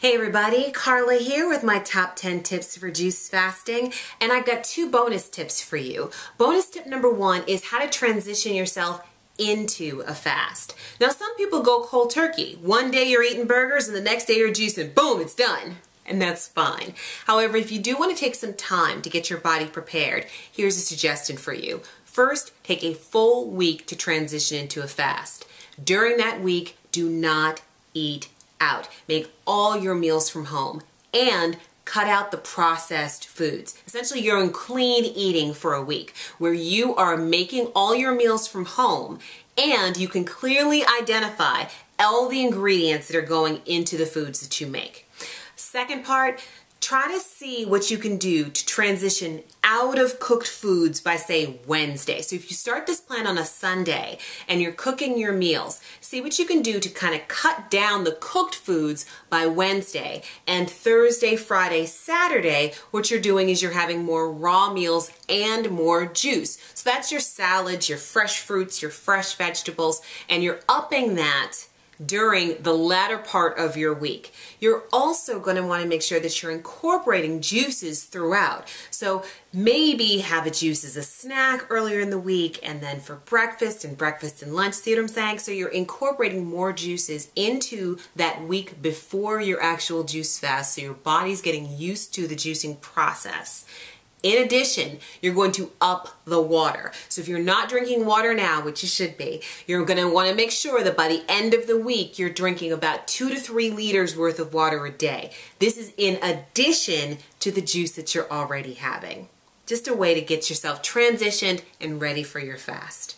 Hey everybody, Carla here with my top 10 tips for juice fasting, and I've got two bonus tips for you. Bonus tip number one is how to transition yourself into a fast. Now some people go cold turkey. One day you're eating burgers and the next day you're juicing. Boom, it's done. And that's fine. However, if you do want to take some time to get your body prepared, here's a suggestion for you. First, take a full week to transition into a fast. During that week, do not eat out. Make all your meals from home and cut out the processed foods. Essentially, you're in clean eating for a week where you are making all your meals from home and you can clearly identify all the ingredients that are going into the foods that you make. Second part, try to see what you can do to transition out of cooked foods by, say, Wednesday. So if you start this plan on a Sunday and you're cooking your meals, see what you can do to kind of cut down the cooked foods by Wednesday. And Thursday, Friday, Saturday, what you're doing is you're having more raw meals and more juice. So that's your salads, your fresh fruits, your fresh vegetables, and you're upping that during the latter part of your week. You're also going to want to make sure that you're incorporating juices throughout. So maybe have a juice as a snack earlier in the week and then for breakfast and lunch. See what I'm saying? So you're incorporating more juices into that week before your actual juice fast so your body's getting used to the juicing process. In addition, you're going to up the water. So if you're not drinking water now, which you should be, you're going to want to make sure that by the end of the week, you're drinking about 2 to 3 liters worth of water a day. This is in addition to the juice that you're already having. Just a way to get yourself transitioned and ready for your fast.